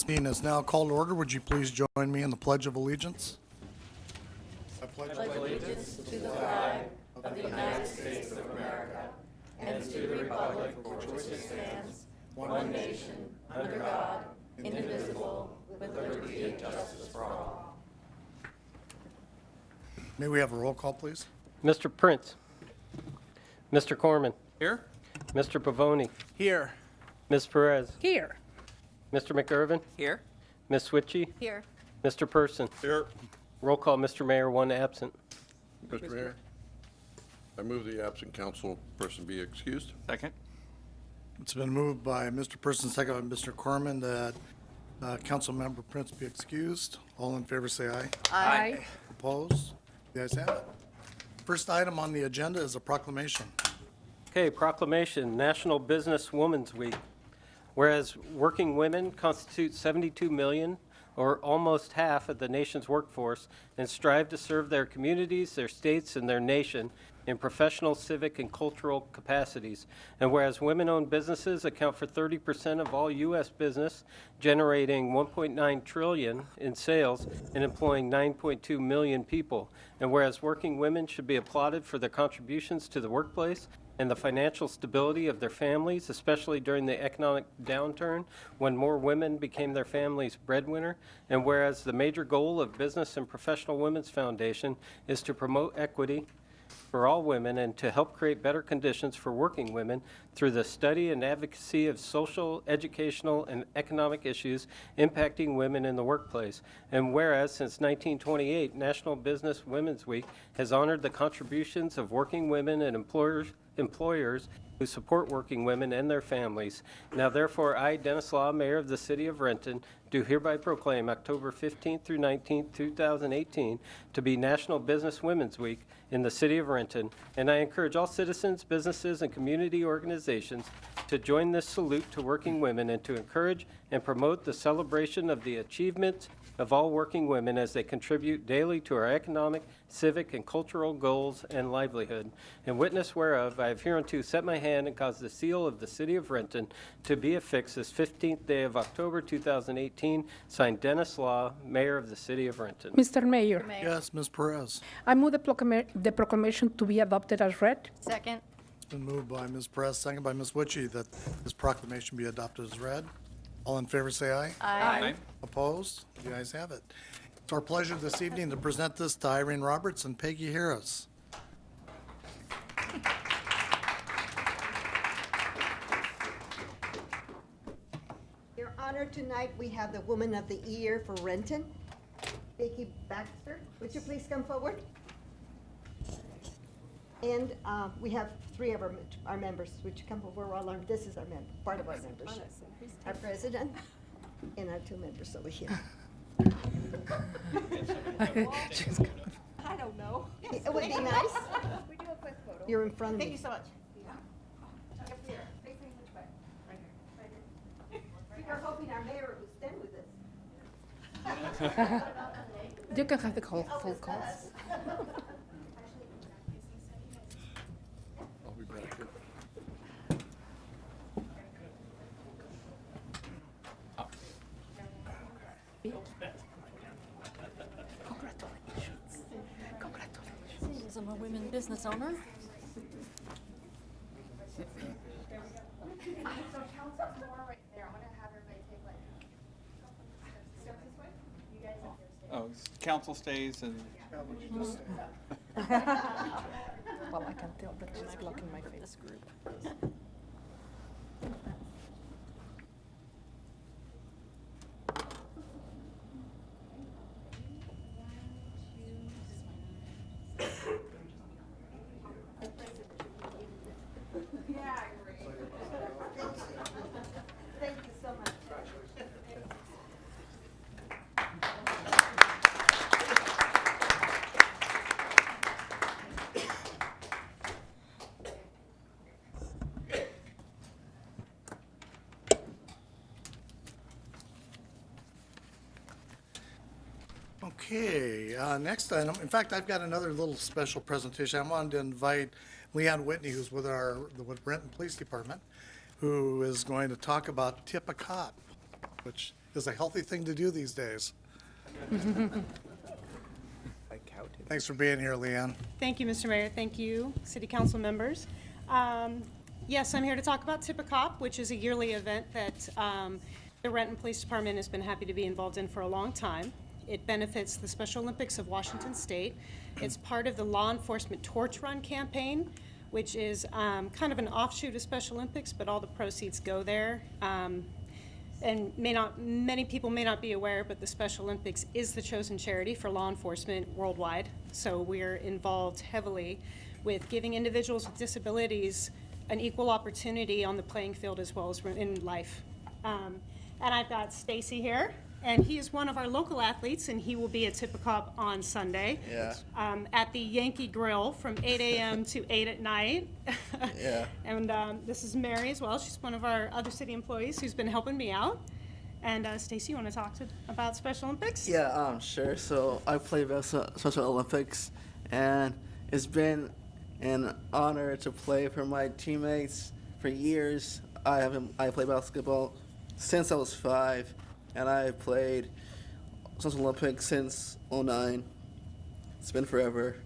This meeting is now called to order. Would you please join me in the Pledge of Allegiance? I pledge allegiance. May we have a roll call, please? Mr. Prince. Mr. Corman. Here? Mr. Pavoni. Here. Ms. Perez. Here. Mr. McIrvin. Here? Ms. Switchy. Here. Mr. Person. Here, Roll call, Mr. Mayor, one absent. Mr. Mayor. I move the absent council person be excused. Second? It's been moved by Mr. Person, second by Mr. Corman, that Councilmember Prince be excused. All in favor, say aye. Aye. Opposed? The ayes have it. First item on the agenda is a proclamation. Okay, proclamation, National Business Women's Week. Whereas working women constitute 72 million, or almost half of the nation's workforce, and strive to serve their communities, their states, and their nation in professional, civic, and cultural capacities. And whereas women-owned businesses account for 30% of all U.S. business, generating 1.9 trillion in sales and employing 9.2 million people. And whereas working women should be applauded for their contributions to the workplace and the financial stability of their families, especially during the economic downturn when more women became their family's breadwinner. And whereas the major goal of Business and Professional Women's Foundation is to promote equity for all women and to help create better conditions for working women through the study and advocacy of social, educational, and economic issues impacting women in the workplace. And whereas since 1928, National Business Women's Week has honored the contributions of working women and employers who support working women and their families. Now therefore, I, Dennis Law, Mayor of the City of Renton, do hereby proclaim October 15th through 19th, 2018 to be National Business Women's Week in the City of Renton, and I encourage all citizens, businesses, and community organizations to join this salute to working women and to encourage and promote the celebration of the achievements of all working women as they contribute daily to our economic, civic, and cultural goals and livelihood. In witness whereof, I have hereunto set my hand and caused the seal of the City of Renton to be affixed this 15th day of October 2018, signed Dennis Law, Mayor of the City of Renton. Mr. Mayor, Yes, Ms. Perez. I move the proclamation to be adopted as read. Second. It's been moved by Ms. Perez, second by Ms. Witchy, that this proclamation be adopted as read. All in favor, say aye. Aye. Opposed? The ayes have it. It's our pleasure this evening to present this to Irene Roberts and Peggy Harris. Your Honor, tonight we have the Woman of the Year for Renton, Vicki Baxter. Would you please come forward? And we have three of our members. Would you come forward? This is our member, part of our membership. Our president and our two members over here. I don't know. It would be nice. We do a quick photo. You're in front of me. Thank you so much. Facing which way? Right here. We were hoping our mayor would stand with us. You can have the full call. I'll be back here. Congratulations. I'm a women business owner. Oh, council stays and Well, I can tell that she's blocking my face. This group. Thank you so much. Okay, next item, in fact, I've got another little special presentation. I wanted to invite Leanne Whitney, who's with the Renton Police Department, who is going to talk about Tip a Cop, which is a healthy thing to do these days. Thanks for being here, Leanne. Thank you, Mr. Mayor. Thank you, City Council members. Yes, I'm here to talk about Tip-A-Cop, which is a yearly event that the Renton Police Department has been happy to be involved in for a long time. It benefits the Special Olympics of Washington State. It's part of the Law Enforcement Torch Run campaign, which is kind of an offshoot of Special Olympics, but all the proceeds go there. And many people may not be aware, but the Special Olympics is the chosen charity for law enforcement worldwide. So we're involved heavily with giving individuals with disabilities an equal opportunity on the playing field as well as in life. And I've got Stacy here, and he is one of our local athletes, and he will be at Tip-A-Cop on Sunday. Yeah. At the Yankee Grill from 8 a.m. to 8 at night. Yeah. And this is Mary as well. She's one of our other city employees who's been helping me out. And Stacy, you want to talk about Special Olympics? Yeah, sure. So I played Special Olympics, and it's been an honor to play for my teammates for years. I played basketball since I was 5, and I played Special Olympics since '09. It's been forever.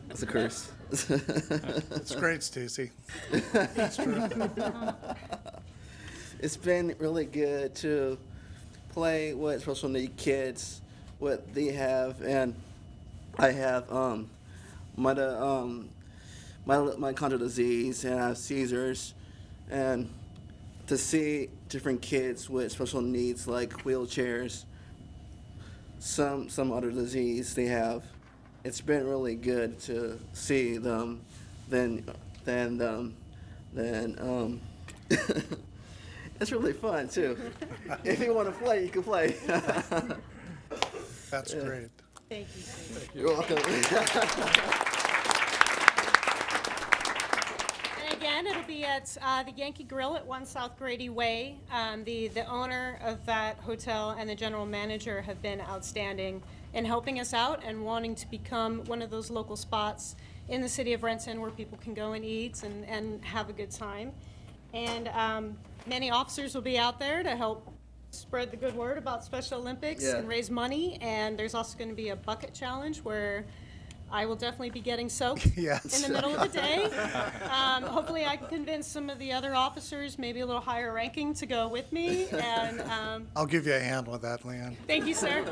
It's a curse. It's great, Stacy. It's been really good to play with special need kids, what they have, and I have my chondro disease, and I have seizures, and to see different kids with special needs like wheelchairs, some other disease they have, it's been really good to see them. It's really fun too. If you want to play, you can play. That's great. Thank you, Stacy. You're welcome. And again, it'll be at the Yankee Grill at 1 South Grady Way. The owner of that hotel and the general manager have been outstanding in helping us out and wanting to become one of those local spots in the city of Renton where people can go and eat and have a good time. And many officers will be out there to help spread the good word about Special Olympics Yeah. and raise money. And there's also going to be a bucket challenge where I will definitely be getting soaked Yes. in the middle of the day. Hopefully I can convince some of the other officers, maybe a little higher ranking, to go with me. And I'll give you a hand with that, Leanne. thank you, sir.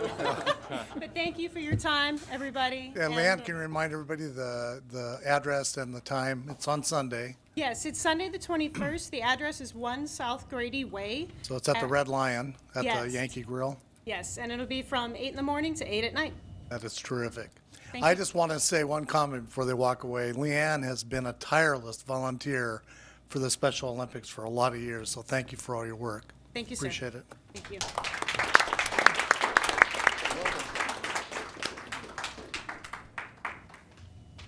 But thank you for your time, everybody. And Leanne can remind everybody the address and the time. It's on Sunday, Yes, it's Sunday the 21st. The address is 1 South Grady Way. so it's at the And- Red Lion at the Yes. Yankee Grill. Yes, and it'll be from 8 in the morning to 8 at night. That is terrific. Thank I you. just want to say one comment before they walk away. Leanne has been a tireless volunteer for the Special Olympics for a lot of years, so thank you for all your work. Thank you, sir. Appreciate it. Thank you.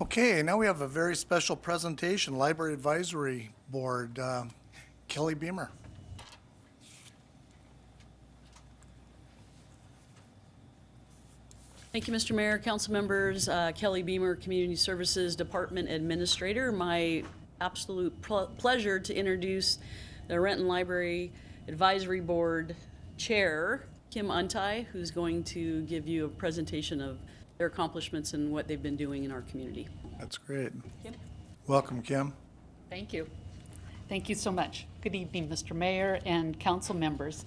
Okay, now we have a very special presentation, Library Advisory Board, Kelly Beamer. Thank you, Mr. Mayor, council members, Kelly Beamer, Community Services Department Administrator. My absolute pleasure to introduce the Renton Library Advisory Board Chair, Kim Untai, who's going to give you a presentation of their accomplishments and what they've been doing in our community. That's great. Kim? Welcome, Kim. Thank you. Thank you so much. Good evening, Mr. Mayor and council members.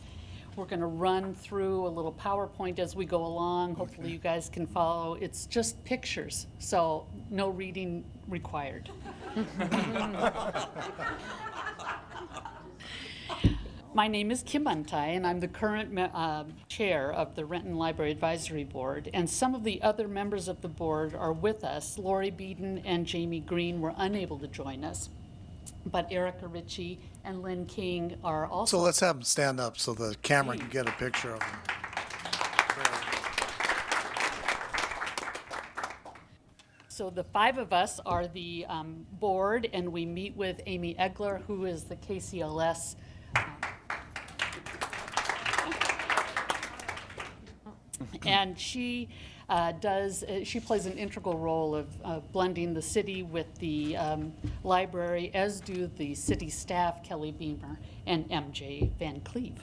We're going to run through a little PowerPoint as we go along. Hopefully you guys can follow. It's just pictures, so no reading required. My name is Kim Untai, and I'm the current chair of the Renton Library Advisory Board, and some of the other members of the board are with us. Lori Beeden and Jamie Green were unable to join us, but Erica Ritchie and Lynn King are also. So let's have them stand up so the camera can get a picture of them. So the 5 of us are the board, and we meet with Amy Egler, who is the KCLS. And she she plays an integral role of blending the city with the library, as do the city staff, Kelly Beamer and MJ Van Cleve.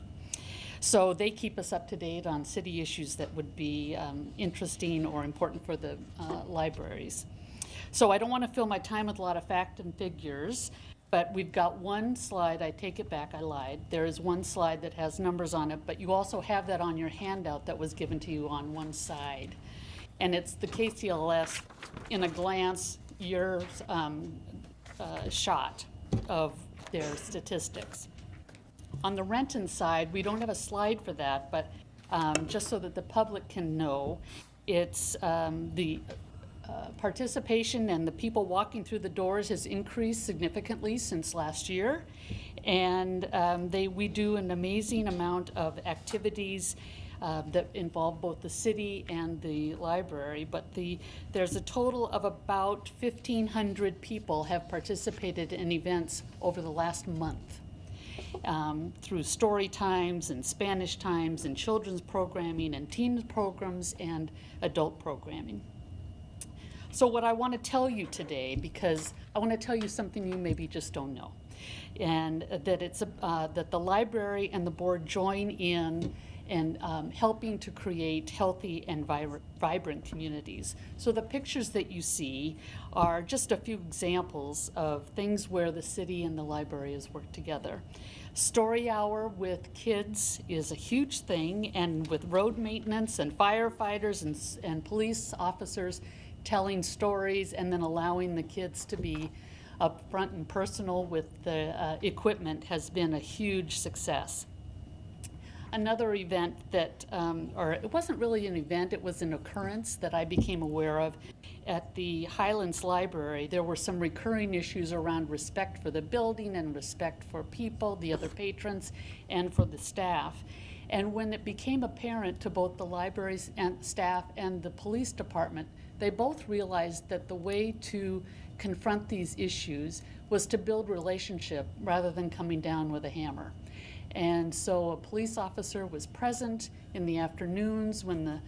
So they keep us up to date on city issues that would be interesting or important for the libraries. So I don't want to fill my time with a lot of fact and figures, but we've got one slide. I take it back, I lied. There is one slide that has numbers on it, but you also have that on your handout that was given to you on one side. And it's the KCLS in a glance, your shot of their statistics. On the Renton side, we don't have a slide for that, but just so that the public can know, it's the participation and the people walking through the doors has increased significantly since last year. And we do an amazing amount of activities that involve both the city and the library, but there's a total of about 1,500 people have participated in events over the last month. Through story times and Spanish times and children's programming and teen programs and adult programming. So what I want to tell you today, because I want to tell you something you maybe just don't know, and that it's that the library and the board join in and helping to create healthy and vibrant communities. So the pictures that you see are just a few examples of things where the city and the library has worked together. Story hour with kids is a huge thing, and with road maintenance and firefighters and police officers telling stories and then allowing the kids to be up front and personal with the equipment has been a huge success. Another event that, or it wasn't really an event, it was an occurrence that I became aware of at the Highlands Library. There were some recurring issues around respect for the building and respect for people, the other patrons, and for the staff. And when it became apparent to both the libraries and staff and the police department, they both realized that the way to confront these issues was to build relationship rather than coming down with a hammer. And so a police officer was present in the afternoons when the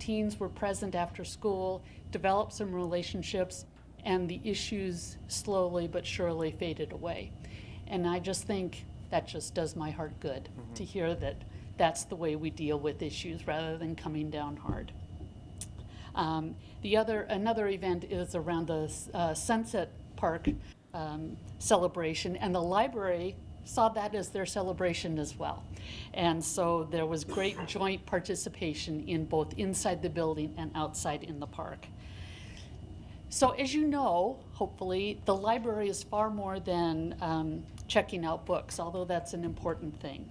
teens were present after school, developed some relationships, and the issues slowly but surely faded away. And I just think that just does my heart good to hear that that's the way we deal with issues rather than coming down hard. Another event is around the Sunset Park celebration, and the library saw that as their celebration as well. And so there was great joint participation in both inside the building and outside in the park. So as you know, hopefully, the library is far more than checking out books, although that's an important thing.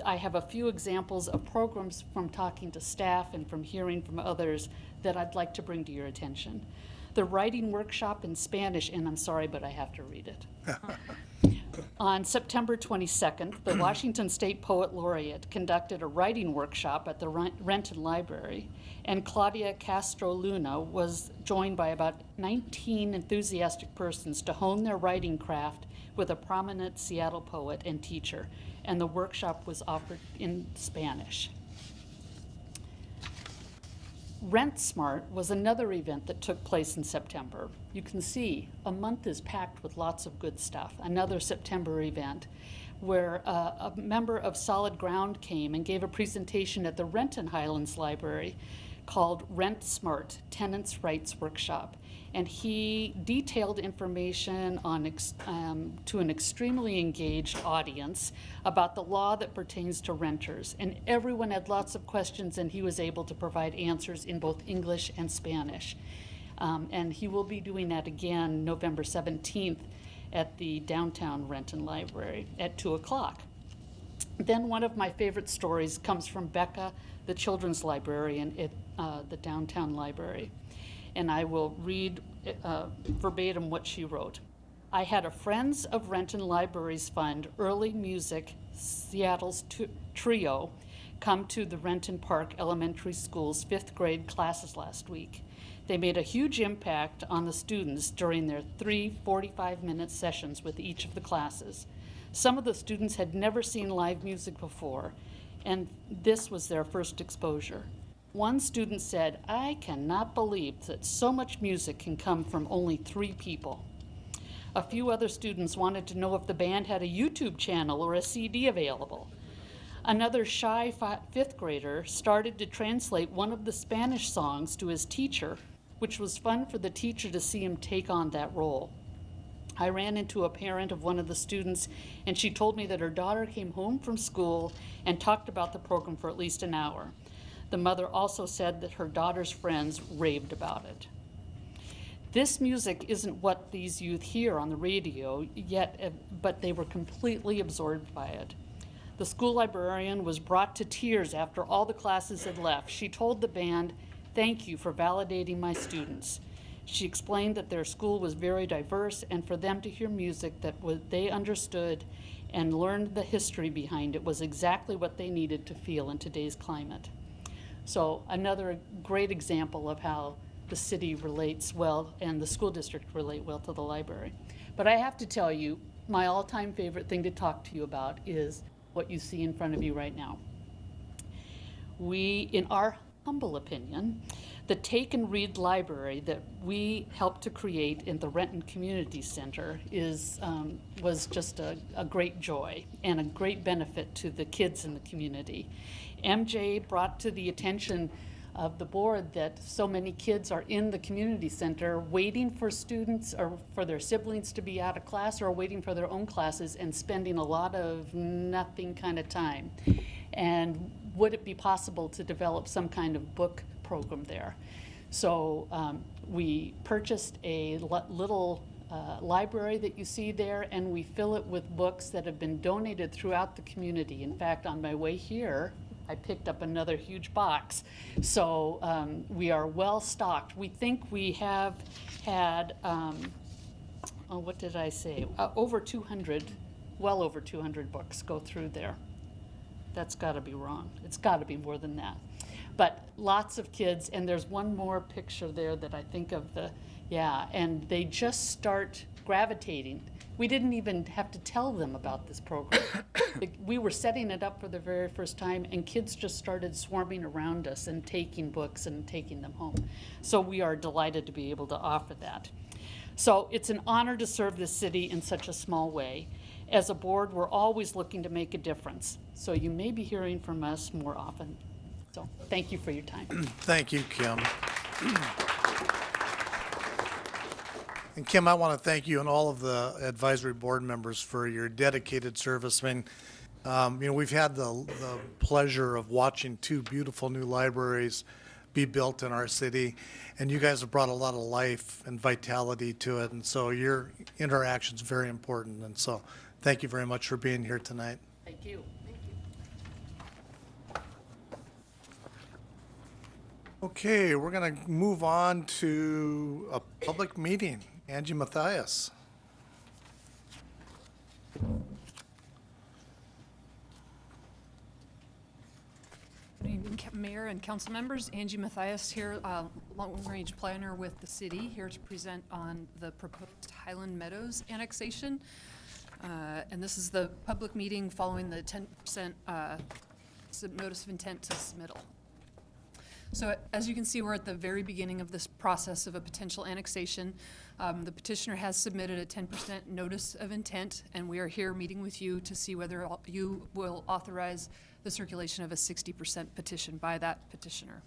I have a few examples of programs from talking to staff and from hearing from others that I'd like to bring to your attention. The writing workshop in Spanish, and I'm sorry, but I have to read it. On September 22nd, the Washington State Poet Laureate conducted a writing workshop at the Renton Library, and Claudia Castro Luna was joined by about 19 enthusiastic persons to hone their writing craft with a prominent Seattle poet and teacher, and the workshop was offered in Spanish. Rent Smart was another event that took place in September. You can see a month is packed with lots of good stuff. Another September event where a member of Solid Ground came and gave a presentation at the Renton Highlands Library called Rent Smart, Tenants' Rights Workshop. And he detailed information on to an extremely engaged audience about the law that pertains to renters. And everyone had lots of questions, and he was able to provide answers in both English and Spanish. And he will be doing that again November 17th at the downtown Renton Library at 2 o'clock. Then one of my favorite stories comes from Becca, the children's librarian at the downtown library. And I will read verbatim what she wrote. I had a Friends of Renton Libraries Fund Early Music Seattle's trio come to the Renton Park Elementary School's 5th grade classes last week. They made a huge impact on the students during their 3 45-minute sessions with each of the classes. Some of the students had never seen live music before, and this was their first exposure. One student said, "I cannot believe that so much music can come from only 3 people." A few other students wanted to know if the band had a YouTube channel or a CD available. Another shy fifth grader started to translate one of the Spanish songs to his teacher, which was fun for the teacher to see him take on that role. I ran into a parent of one of the students, and she told me that her daughter came home from school and talked about the program for at least an hour. The mother also said that her daughter's friends raved about it. This music isn't what these youth hear on the radio yet, but they were completely absorbed by it. The school librarian was brought to tears after all the classes had left. She told the band, "Thank you for validating my students." She explained that their school was very diverse, and for them to hear music that they understood and learned the history behind it was exactly what they needed to feel in today's climate. So another great example of how the city relates well and the school district relate well to the library. But I have to tell you, my all-time favorite thing to talk to you about is what you see in front of you right now. We, in our humble opinion, the Take and Read library that we helped to create in the Renton Community Center was just a great joy and a great benefit to the kids in the community. MJ brought to the attention of the board that so many kids are in the community center waiting for students or for their siblings to be out of class or waiting for their own classes and spending a lot of nothing kind of time. And would it be possible to develop some kind of book program there? So we purchased a little library that you see there, and we fill it with books that have been donated throughout the community. In fact, on my way here, I picked up another huge box. So we are well stocked. We think we have had, what did I say? Over 200, well over 200 books go through there. That's gotta be wrong. It's gotta be more than that. But lots of kids, and there's one more picture there that I think of and they just start gravitating. We didn't even have to tell them about this program. We were setting it up for the very first time, and kids just started swarming around us and taking books and taking them home. So we are delighted to be able to offer that. So it's an honor to serve this city in such a small way. As a board, we're always looking to make a difference. So you may be hearing from us more often. So thank you for your time. Thank you, Kim. And Kim, I want to thank you and all of the advisory board members for your dedicated service. I mean, we've had the pleasure of watching two beautiful new libraries be built in our city, and you guys have brought a lot of life and vitality to it, and so your interaction's very important, and so thank you very much for being here tonight. Thank you. Okay, we're going to move on to a public meeting. Angie Mathias. Good evening, Mayor and council members. Angie Mathias here, long-range planner with the city, here to present on the proposed Highland Meadows annexation. And this is the public meeting following the 10% notice of intent to submittal. So as you can see, we're at the very beginning of this process of a potential annexation. The petitioner has submitted a 10% notice of intent, and we are here meeting with you to see whether you will authorize the circulation of a 60% petition by that petitioner.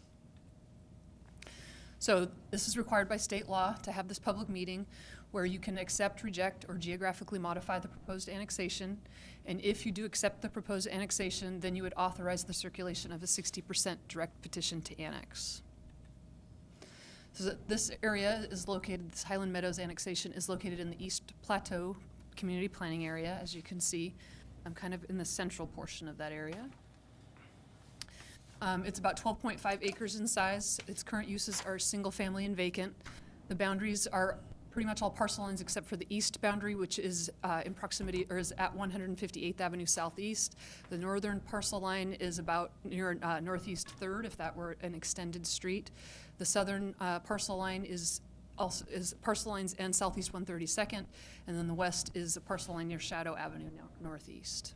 So this is required by state law to have this public meeting where you can accept, reject, or geographically modify the proposed annexation. And if you do accept the proposed annexation, then you would authorize the circulation of a 60% direct petition to annex. So this area is located, this Highland Meadows annexation is located in the East Plateau Community Planning Area, as you can see. I'm kind of in the central portion of that area. It's about 12.5 acres in size. Its current uses are single family and vacant. The boundaries are pretty much all parcel lines except for the east boundary, which is in proximity, or is at 158th Avenue Southeast. The northern parcel line is about near Northeast 3rd, if that were an extended street. The southern parcel line is parcel lines and Southeast 132nd, and then the west is a parcel line near Shadow Avenue Northeast.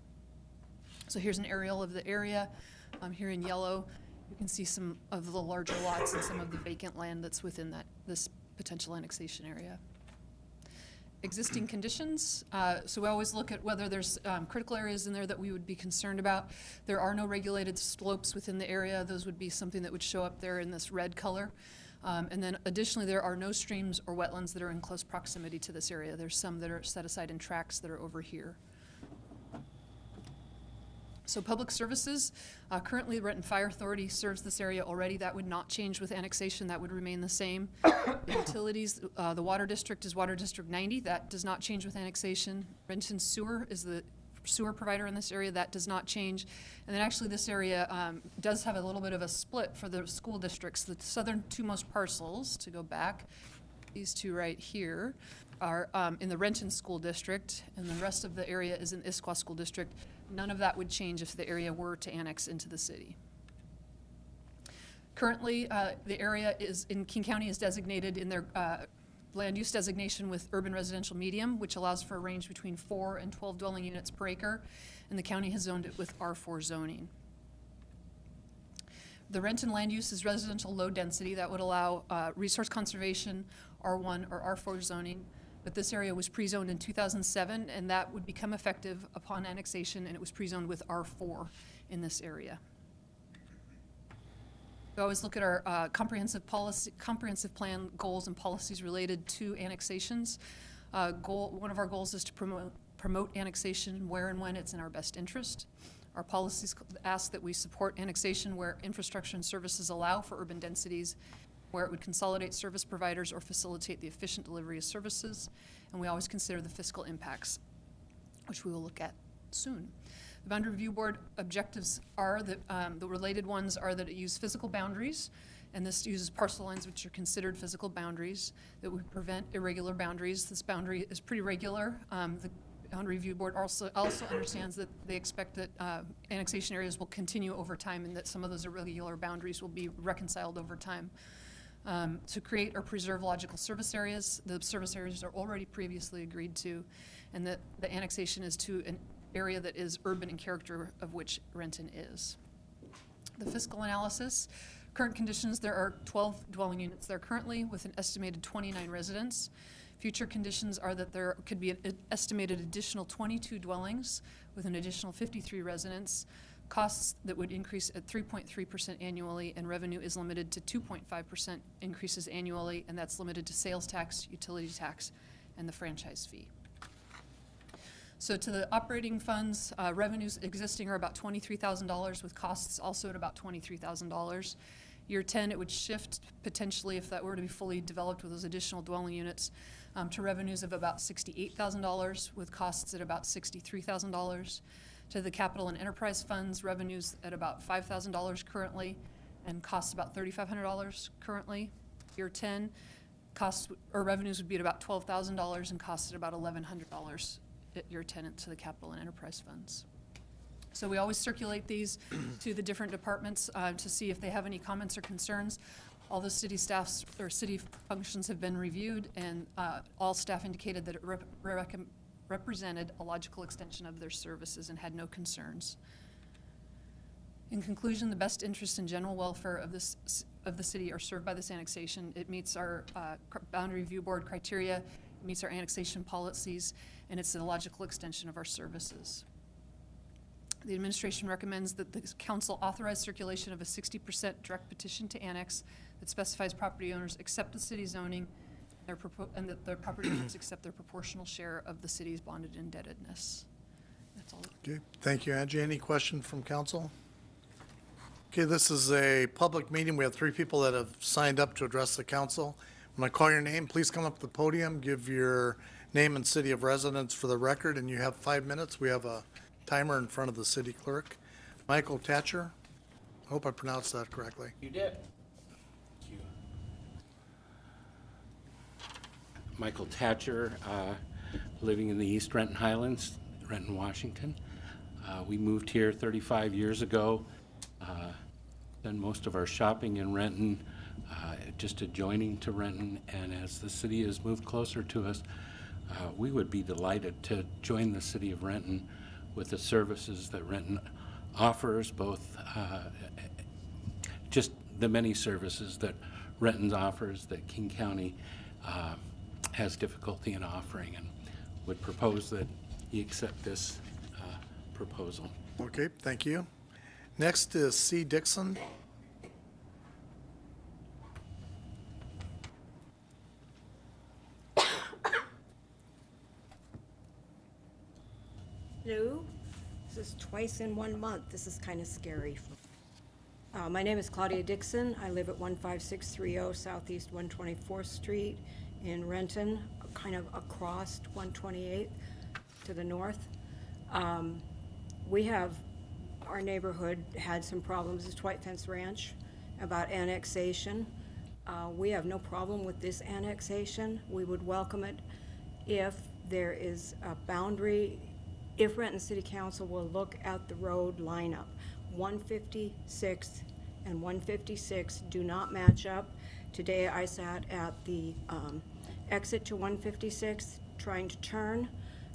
So here's an aerial of the area. Here in yellow, you can see some of the larger lots and some of the vacant land that's within this potential annexation area. existing conditions. So we always look at whether there's critical areas in there that we would be concerned about. There are no regulated slopes within the area. Those would be something that would show up there in this red color. And then additionally, there are no streams or wetlands that are in close proximity to this area. There's some that are set aside in tracts that are over here. So public services, currently the Renton Fire Authority serves this area already. That would not change with annexation. That would remain the same. The utilities, the water district is Water District 90. That does not change with annexation. Renton Sewer is the sewer provider in this area. That does not change. And then actually this area does have a little bit of a split for the school districts. The southern two most parcels, to go back, these two right here, are in the Renton School District, and the rest of the area is in Issaquah School District. None of that would change if the area were to annex into the city. Currently, the area is in King County is designated in their land use designation with urban residential medium, which allows for a range between 4 and 12 dwelling units per acre, and the county has zoned it with R4 zoning. The Renton land use is residential low density. That would allow resource conservation, R1 or R4 zoning. But this area was pre-zoned in 2007, and that would become effective upon annexation, and it was pre-zoned with R4 in this area. We always look at our comprehensive plan goals and policies related to annexations. One of our goals is to promote annexation where and when it's in our best interest. Our policies ask that we support annexation where infrastructure and services allow for urban densities, where it would consolidate service providers or facilitate the efficient delivery of services. And we always consider the fiscal impacts, which we will look at soon. The Boundary Review Board objectives are that the related ones are that it uses physical boundaries, and this uses parcel lines which are considered physical boundaries, that would prevent irregular boundaries. This boundary is pretty regular. The Boundary Review Board also understands that they expect that annexation areas will continue over time and that some of those irregular boundaries will be reconciled over time. To create or preserve logical service areas. The service areas are already previously agreed to, and that the annexation is to an area that is urban in character, of which Renton is. The fiscal analysis. Current conditions, there are 12 dwelling units there currently with an estimated 29 residents. Future conditions are that there could be an estimated additional 22 dwellings with an additional 53 residents. Costs that would increase at 3.3% annually, and revenue is limited to 2.5% increases annually, and that's limited to sales tax, utility tax, and the franchise fee. So to the operating funds, revenues existing are about $23,000 with costs also at about $23,000. Year 10, it would shift potentially if that were to be fully developed with those additional dwelling units to revenues of about $68,000 with costs at about $63,000. To the capital and enterprise funds, revenues at about $5,000 currently, and costs about $3,500 currently. Year 10, costs or revenues would be at about $12,000 and costs at about $1,100 at year 10 to the capital and enterprise funds. So we always circulate these to the different departments to see if they have any comments or concerns. All the city staffs or city functions have been reviewed, and all staff indicated that it represented a logical extension of their services and had no concerns. In conclusion, the best interest and general welfare of the city are served by this annexation. It meets our Boundary Review Board criteria, it meets our annexation policies, and it's a logical extension of our services. The administration recommends that the council authorize circulation of a 60% direct petition to annex that specifies property owners accept the city zoning and that their property owners accept their proportional share of the city's bonded indebtedness. That's all. Okay, thank you, Angie. Any questions from council? Okay, this is a public meeting. We have 3 people that have signed up to address the council. When I call your name, please come up to the podium, give your name and city of residence for the record, and you have 5 minutes. We have a timer in front of the city clerk. Michael Thatcher. I hope I pronounced that correctly. You did. Thank you. Michael Thatcher, living in the East Renton Highlands, Renton, Washington. We moved here 35 years ago. Done most of our shopping in Renton, just adjoining to Renton, and as the city has moved closer to us, we would be delighted to join the city of Renton with the services that Renton offers, both just the many services that Renton offers that King County has difficulty in offering. And would propose that you accept this proposal. Okay, thank you. Next is C. Dixon. Hello, this is twice in 1 month. This is kind of scary. My name is Claudia Dixon. I live at 15630 Southeast 124th Street in Renton, kind of across 128th to the north. Our neighborhood had some problems, it's White Fence Ranch, about annexation. We have no problem with this annexation. We would welcome it if there is a boundary, if Renton City Council will look at the road lineup. 156 and 156 do not match up. Today I sat at the exit to 156 trying to turn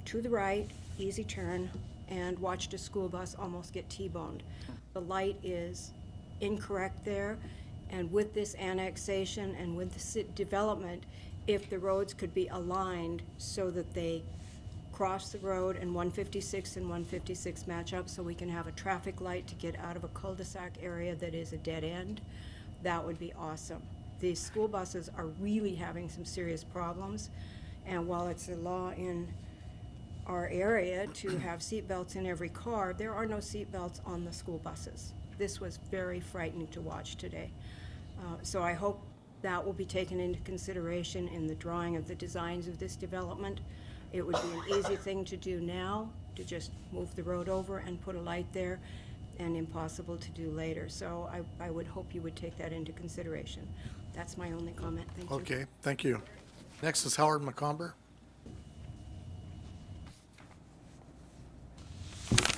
to the right, easy turn, and watched a school bus almost get T-boned. The light is incorrect there, and with this annexation and with the development, if the roads could be aligned so that they cross the road and 156 and 156 match up so we can have a traffic light to get out of a cul-de-sac area that is a dead end, that would be awesome. These school buses are really having some serious problems, and while it's a law in our area to have seatbelts in every car, there are no seatbelts on the school buses. This was very frightening to watch today. So I hope that will be taken into consideration in the drawing of the designs of this development. It would be an easy thing to do now, to just move the road over and put a light there, and impossible to do later. So I would hope you would take that into consideration. That's my only comment. Thank you. Okay, thank you. Next is Howard McComber.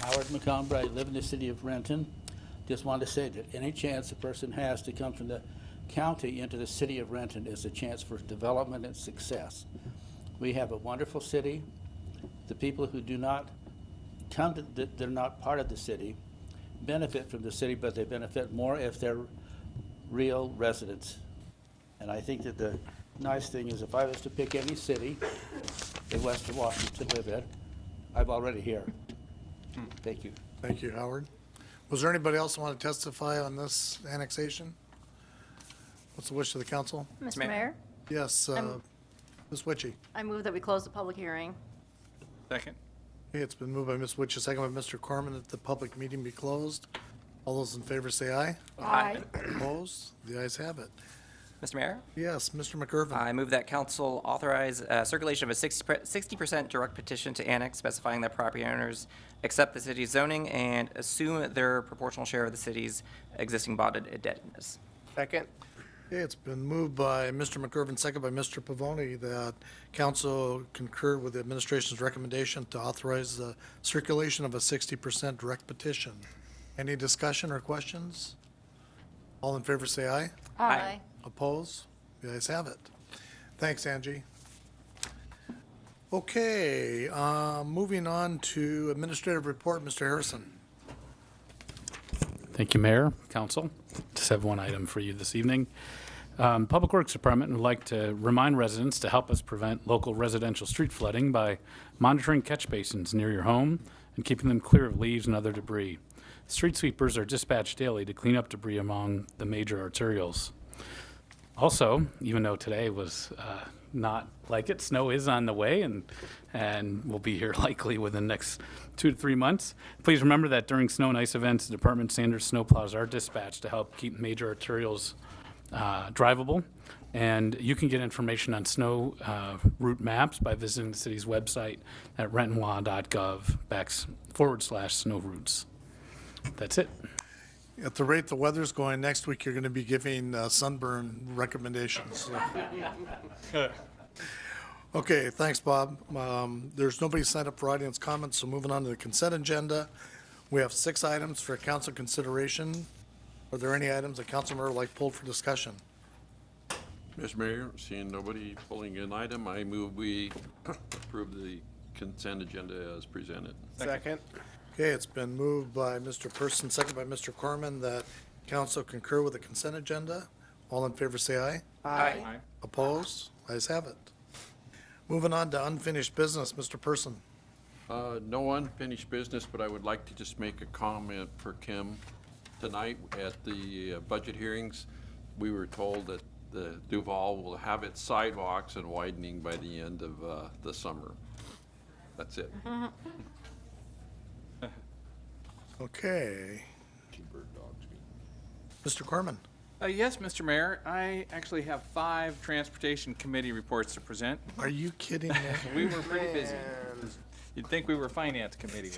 Howard McComber, I live in the city of Renton. Just wanted to say that any chance a person has to come from the county into the city of Renton is a chance for development and success. We have a wonderful city. The people who do not come to, they're not part of the city, benefit from the city, but they benefit more if they're real residents. And I think that the nice thing is if I was to pick any city in Western Washington to live in, I'm already here. Thank you. Thank you, Howard. Was there anybody else who want to testify on this annexation? What's the wish of the council? Mr. Mayor, Yes, Ms. Witchy. I move that we close the public hearing. Second. Okay, it's been moved by Ms. Witchy, second by Mr. Corman, that the public meeting be closed. All those in favor say aye. Aye. Opposed? The ayes have it. Mr. Mayor, Yes, Mr. McIrvin. I move that council authorize circulation of a 60% direct petition to annex specifying that property owners accept the city's zoning and assume their proportional share of the city's existing bonded indebtedness. Second. Okay, it's been moved by Mr. McIrvin, second by Mr. Pavoni, that council concur with the administration's recommendation to authorize the circulation of a 60% direct petition. Any discussion or questions? All in favor say aye. Aye. Oppose? The ayes have it. Thanks, Angie. Okay, moving on to administrative report, Mr. Harrison. Thank you, Mayor, Council. Just have one item for you this evening. Public Works Department would like to remind residents to help us prevent local residential street flooding by monitoring catch basins near your home and keeping them clear of leaves and other debris. Street sweepers are dispatched daily to clean up debris among the major arterials. Also, even though today was not like it, snow is on the way and will be here likely within the next 2 to 3 months. Please remember that during snow and ice events, the Department standard snowplows are dispatched to help keep major arterials drivable. And you can get information on snow route maps by visiting the city's website at rentonlaw.gov/snow routes. That's it. At the rate the weather's going, next week you're going to be giving sunburn recommendations. Okay, thanks, Bob. There's nobody signed up for audience comments, so moving on to the consent agenda. We have 6 items for council consideration. Are there any items that council member would like pulled for discussion? Mr. Mayor, seeing nobody pulling an item, I move we approve the consent agenda as presented. Second. Okay, it's been moved by Mr. Person, second by Mr. Corman, that council concur with the consent agenda. All in favor say aye. Aye. Opposed? Ayes have it. Moving on to unfinished business, Mr. Person. No unfinished business, but I would like to just make a comment for Kim. Tonight at the budget hearings, we were told that the Duval will have its sidewalks and widening by the end of the summer. That's it. Okay. Mr. Corman. Yes, Mr. Mayor, I actually have 5 Transportation Committee reports to present. Are you kidding me? We were pretty busy. You'd think we were Finance Committee.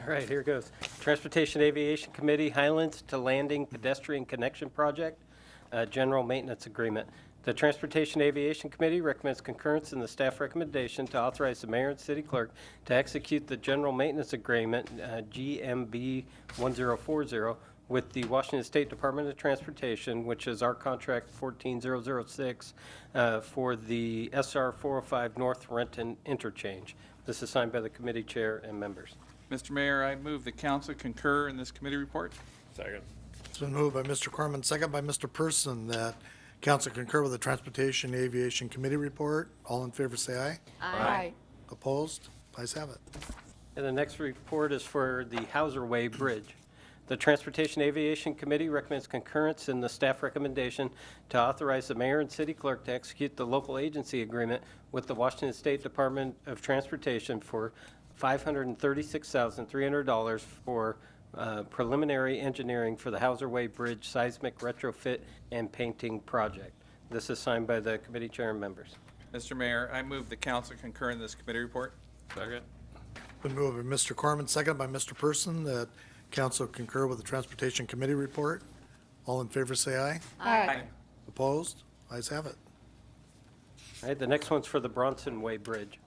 All right, here goes. Transportation Aviation Committee, Highlands to Landing Pedestrian Connection Project, General Maintenance Agreement. The Transportation Aviation Committee recommends concurrence in the staff recommendation to authorize the mayor and city clerk to execute the General Maintenance Agreement, GMB 1040, with the Washington State Department of Transportation, which is our contract 14006, for the SR 405 North Renton Interchange. This is signed by the committee chair and members. Mr. Mayor, I move the council concur in this committee report. Second. It's been moved by Mr. Corman, second by Mr. Person, that council concur with the Transportation Aviation Committee report. All in favor, say aye. Aye. Opposed? Ayes have it. And the next report is for the Hauser Way Bridge. The Transportation Aviation Committee recommends concurrence in the staff recommendation to authorize the mayor and city clerk to execute the local agency agreement with the Washington State Department of Transportation for $536,300 for preliminary engineering for the Hauser Way Bridge seismic retrofit and painting project. This is signed by the committee chair and members. Mr. Mayor, I move the council concur in this committee report. Second. Been moved by Mr. Corman, second by Mr. Person, that council concur with the Transportation Committee report. All in favor, say aye. Aye. Opposed? Ayes have it. All right, the next one's for the Bronson Way Bridge.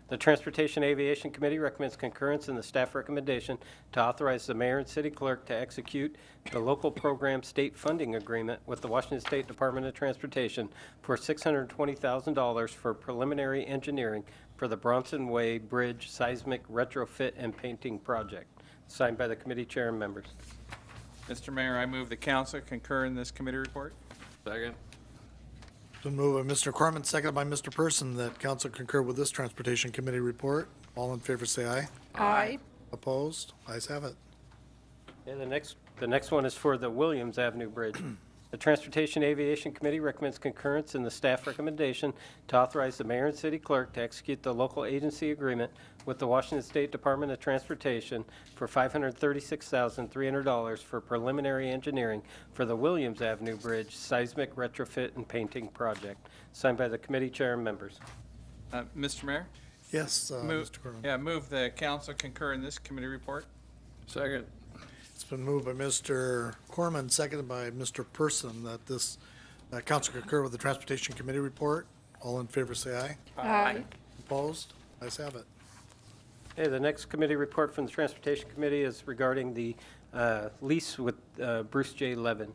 The Transportation Aviation Committee recommends concurrence in the staff recommendation to authorize the mayor and city clerk to execute the local program state funding agreement with the Washington State Department of Transportation for $620,000 for preliminary engineering for the Bronson Way Bridge seismic retrofit and painting project, signed by the committee chair and members. Mr. Mayor, I move the council concur in this committee report. Second. Been moved by Mr. Corman, seconded by Mr. Person, that council concur with this Transportation Committee report. All in favor, say aye. Aye. Opposed? Ayes have it. Okay, the next one is for the Williams Avenue Bridge. The Transportation Aviation Committee recommends concurrence in the staff recommendation to authorize the mayor and city clerk to execute the local agency agreement with the Washington State Department of Transportation for $536,300 for preliminary engineering for the Williams Avenue Bridge seismic retrofit and painting project, signed by the committee chair and members. Mr. Mayor? Yes, Move- Mr. Corman. Yeah, move the council concur in this committee report. Second. It's been moved by Mr. Corman, seconded by Mr. Person, that this council concur with the Transportation Committee report. All in favor, say aye. Aye. Opposed? Ayes have it. Okay, the next committee report from the Transportation Committee is regarding the lease with Bruce J. Levin.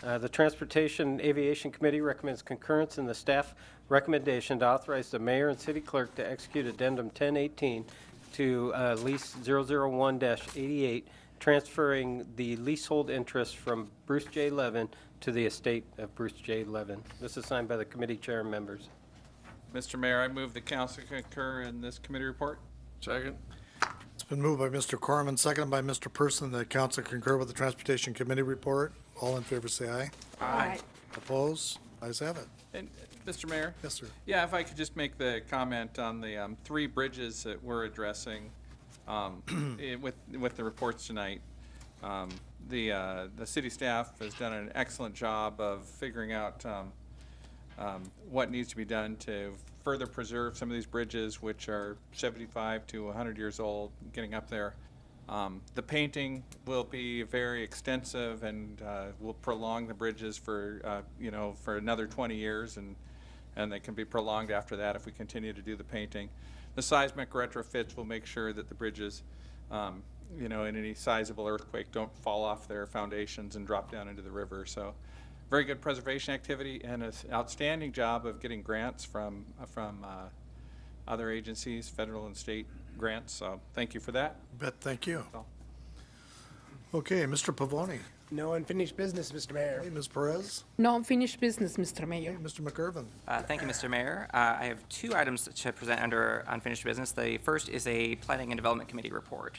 The Transportation Aviation Committee recommends concurrence in the staff recommendation to authorize the mayor and city clerk to execute addendum 1018 to lease 001-88, transferring the leasehold interest from Bruce J. Levin to the estate of Bruce J. Levin. This is signed by the committee chair and members. Mr. Mayor, I move the council concur in this committee report. Second. It's been moved by Mr. Corman, seconded by Mr. Person, that council concur with the Transportation Committee report. All in favor, say aye. Aye. Opposed? Ayes have it. And, Mr. Mayor? Yes, sir. Yeah, if I could just make the comment on the 3 bridges that we're addressing with the reports tonight. The city staff has done an excellent job of figuring out what needs to be done to further preserve some of these bridges, which are 75 to 100 years old, getting up there. The painting will be very extensive and will prolong the bridges for, for another 20 years, and they can be prolonged after that if we continue to do the painting. The seismic retrofits will make sure that the bridges, in any sizable earthquake, don't fall off their foundations and drop down into the river. So very good preservation activity and an outstanding job of getting grants from other agencies, federal and state grants. So thank you for that. Bet, thank you. So, Okay, Mr. Pavoni. No unfinished business, Mr. Mayor. Hey, Ms. Perez. No unfinished business, Mr. Mayor. Mr. McIrvin. Thank you, Mr. Mayor. I have two items to present under unfinished business. The first is a Planning and Development Committee report.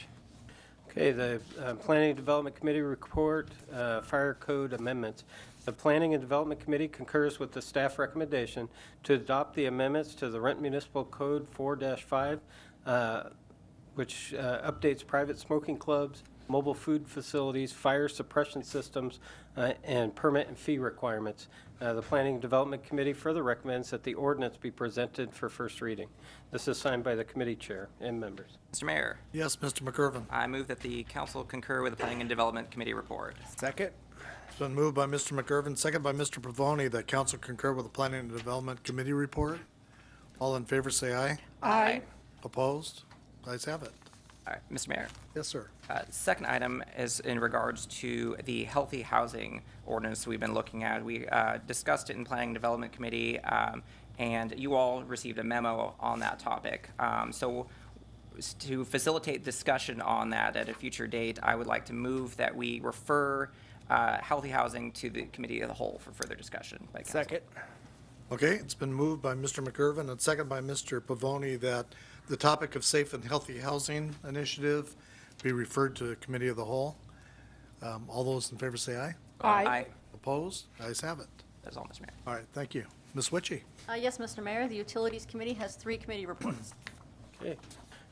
Okay, the Planning and Development Committee report, fire code amendments. The Planning and Development Committee concurs with the staff recommendation to adopt the amendments to the Renton Municipal Code 4-5, which updates private smoking clubs, mobile food facilities, fire suppression systems, and permit and fee requirements. The Planning and Development Committee further recommends that the ordinance be presented for first reading. This is signed by the committee chair and members. Mr. Mayor, Yes, Mr. McIrvin. I move that the council concur with the Planning and Development Committee report. Second. It's been moved by Mr. McIrvin, second by Mr. Pavoni, that council concur with the Planning and Development Committee report. All in favor, say aye. Aye. Opposed? Ayes have it. All right, Mr. Mayor. Yes, sir. Second item is in regards to the healthy housing ordinance we've been looking at. We discussed it in Planning and Development Committee, and you all received a memo on that topic. So to facilitate discussion on that at a future date, I would like to move that we refer healthy housing to the committee of the whole for further discussion by council. Second. Okay, it's been moved by Mr. McIrvin and second by Mr. Pavoni that the topic of safe and healthy housing initiative be referred to the committee of the whole. All those in favor say aye. Aye. Opposed? Ayes have it. That's all, Mr. Mayor. All right, thank you. Ms. Witchy. Yes, Mr. Mayor, the Utilities Committee has 3 committee reports. Okay.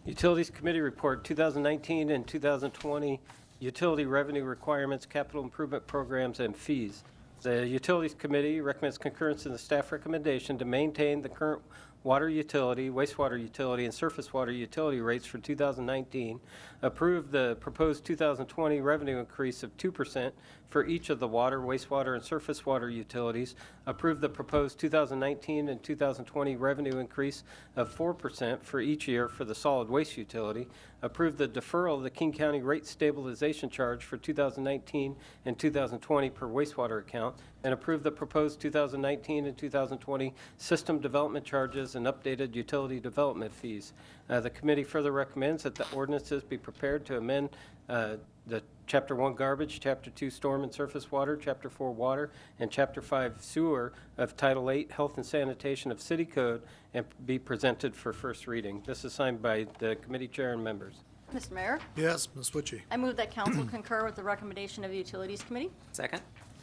Utilities Committee report 2019 and 2020 utility revenue requirements, capital improvement programs, and fees. The Utilities Committee recommends concurrence in the staff recommendation to maintain the current water utility, wastewater utility, and surface water utility rates for 2019, approve the proposed 2020 revenue increase of 2% for each of the water, wastewater, and surface water utilities, approve the proposed 2019 and 2020 revenue increase of 4% for each year for the solid waste utility, approve the deferral of the King County rate stabilization charge for 2019 and 2020 per wastewater account, and approve the proposed 2019 and 2020 system development charges and updated utility development fees. The committee further recommends that the ordinances be prepared to amend the Chapter 1 garbage, Chapter 2 storm and surface water, Chapter 4 water, and Chapter 5 sewer of Title 8 Health and Sanitation of City Code and be presented for first reading. This is signed by the committee chair and members. Mr. Mayor, Yes, Ms. Witchy. I move that council concur with the recommendation of the Utilities Committee. Second.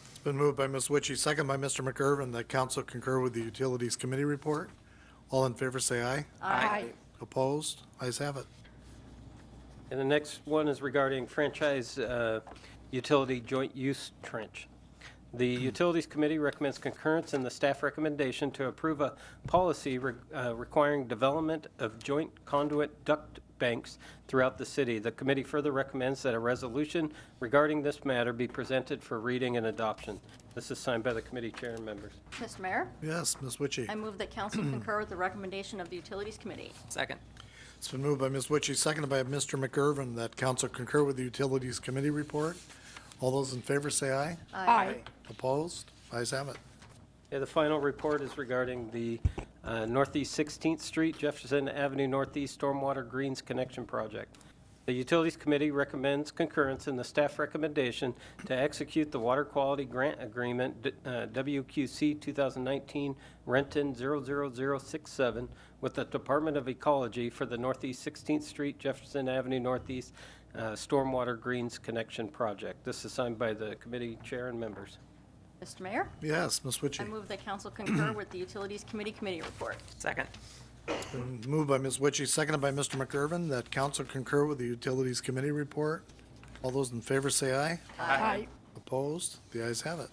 It's been moved by Ms. Witchy, second by Mr. McIrvin, that council concur with the Utilities Committee report. All in favor say aye. Aye. Opposed? Ayes have it. And the next one is regarding franchise utility joint use trench. The Utilities Committee recommends concurrence in the staff recommendation to approve a policy requiring development of joint conduit duct banks throughout the city. The committee further recommends that a resolution regarding this matter be presented for reading and adoption. This is signed by the committee chair and members. Mr. Mayor, Yes, Ms. Witchy. I move that council concur with the recommendation of the Utilities Committee. Second. It's been moved by Ms. Witchy, seconded by Mr. McIrvin, that council concur with the Utilities Committee report. All those in favor say aye. Aye. Opposed? Ayes have it. Yeah, the final report is regarding the Northeast 16th Street, Jefferson Avenue Northeast Stormwater Greens Connection Project. The Utilities Committee recommends concurrence in the staff recommendation to execute the Water Quality Grant Agreement, WQC 2019 Renton 00067, with the Department of Ecology for the Northeast 16th Street, Jefferson Avenue Northeast Stormwater Greens Connection Project. This is signed by the committee chair and members. Mr. Mayor, Yes, Ms. Witchy. I move that council concur with the Utilities Committee report. Second. Been moved by Ms. Witchy, seconded by Mr. McIrvin, that council concur with the Utilities Committee report. All those in favor say aye. Aye. Opposed? The ayes have it.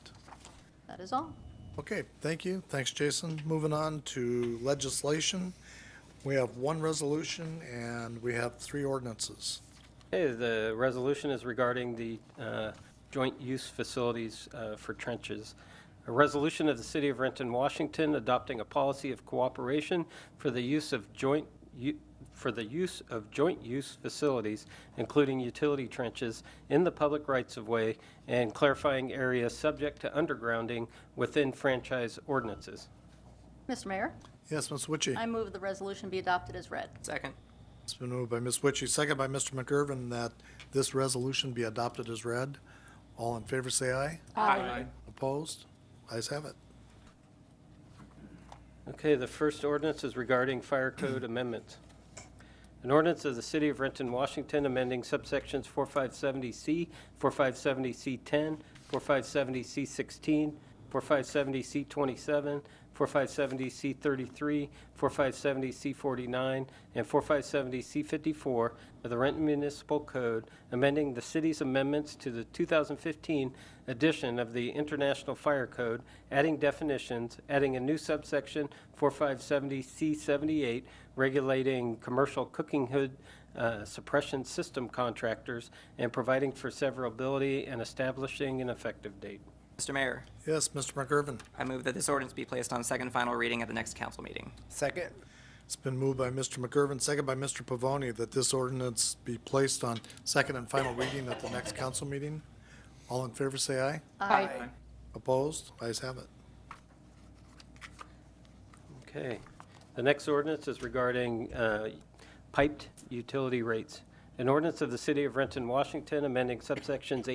That is all. Okay, thank you. Thanks, Jason. Moving on to legislation. We have one resolution and we have 3 ordinances. Okay, the resolution is regarding the joint use facilities for trenches. A resolution of the City of Renton, Washington, adopting a policy of cooperation for the use of joint use facilities, including utility trenches, in the public rights-of-way and clarifying areas subject to undergrounding within franchise ordinances. Mr. Mayor, Yes, Ms. Witchy. I move the resolution be adopted as read. Second. It's been moved by Ms. Witchy, seconded by Mr. McIrvin, that this resolution be adopted as read. All in favor, say aye. Aye. Opposed? Ayes have it. Okay, the first ordinance is regarding fire code amendments. An ordinance of the City of Renton, Washington, amending subsections 4570C, 4570C10, 4570C16, 4570C27, 4570C33, 4570C49, and 4570C54 of the Renton Municipal Code, amending the city's amendments to the 2015 edition of the International Fire Code, adding definitions, adding a new subsection 4570C78, regulating commercial cooking hood suppression system contractors, and providing for severability and establishing an effective date. Mr. Mayor, Yes, Mr. McGurven. I move that this ordinance be placed on second and final reading at the next council meeting. Second. It's been moved by Mr. McGurven, second by Mr. Pavoni, that this ordinance be placed on second and final reading at the next council meeting. All in favor, say aye. Aye. Opposed? Ayes have it. Okay. The next ordinance is regarding piped utility rates. An ordinance of the City of Renton, Washington, amending subsections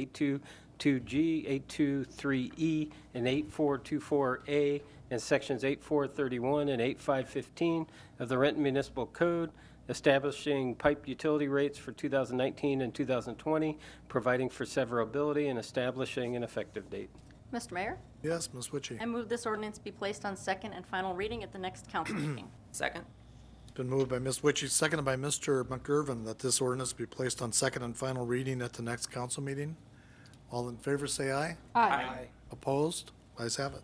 822G, 823E, and 8424A, and sections 8431 and 8515 of the Renton Municipal Code, establishing piped utility rates for 2019 and 2020, providing for severability, and establishing an effective date. Mr. Mayor, Yes, Ms. Witchy. I move this ordinance be placed on second and final reading at the next council meeting. Second. It's been moved by Ms. Witchy, seconded by Mr. McGurven, that this ordinance be placed on second and final reading at the next council meeting. All in favor, say aye. Aye. Opposed? Ayes have it.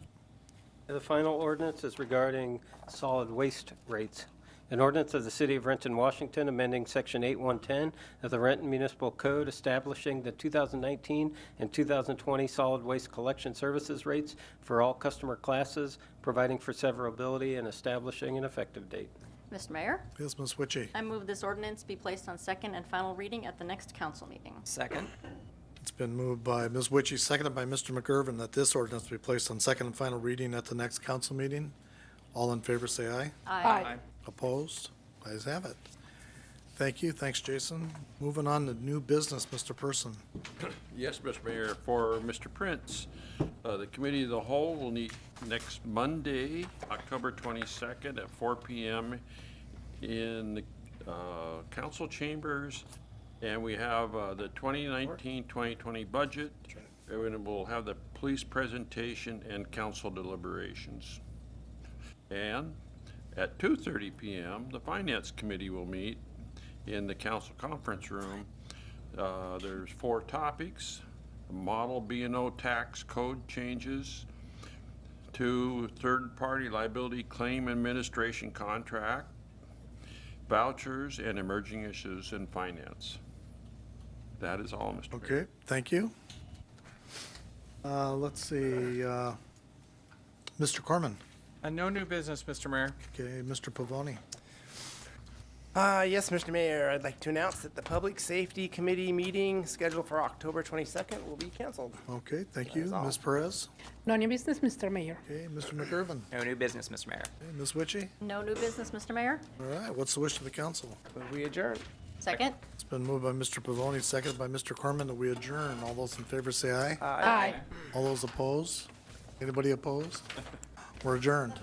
The final ordinance is regarding solid waste rates. An ordinance of the City of Renton, Washington, amending Section 8110 of the Renton Municipal Code, establishing the 2019 and 2020 solid waste collection services rates for all customer classes, providing for severability, and establishing an effective date. Mr. Mayor, Yes, Ms. Witchy. I move this ordinance be placed on second and final reading at the next council meeting. Second. It's been moved by Ms. Witchy, seconded by Mr. McGurven, that this ordinance be placed on second and final reading at the next council meeting. All in favor, say aye. Aye. Opposed? Ayes have it. Thank you. Thanks, Jason. Moving on to new business, Mr. Person. Yes, Mr. Mayor, for Mr. Prince, the Committee of the Whole will meet next Monday, October 22nd at 4 p.m. in the council chambers, and we have the 2019-2020 budget, and we'll have the police presentation and council deliberations. And at 2:30 p.m., the Finance Committee will meet in the council conference room. There's 4 topics: model B&O tax code changes, 2 third-party liability claim administration contract, vouchers, and emerging issues in finance. That is all, Mr. Mayor. Okay, thank you. Let's see, Mr. Corman. No new business, Mr. Mayor. Okay, Mr. Pavoni. Yes, Mr. Mayor, I'd like to announce that the Public Safety Committee meeting scheduled for October 22nd will be canceled. Okay, thank That you. is all. Ms. Perez. No new business, Mr. Mayor. Okay, Mr. McGurven. No new business, Mr. Mayor. Okay, Ms. Witchy. No new business, Mr. Mayor. All right, what's the wish of the council? Will we adjourn? Second. It's been moved by Mr. Pavoni, seconded by Mr. Corman, that we adjourn. All those in favor say aye. Aye. All those opposed? Anybody opposed? We're adjourned.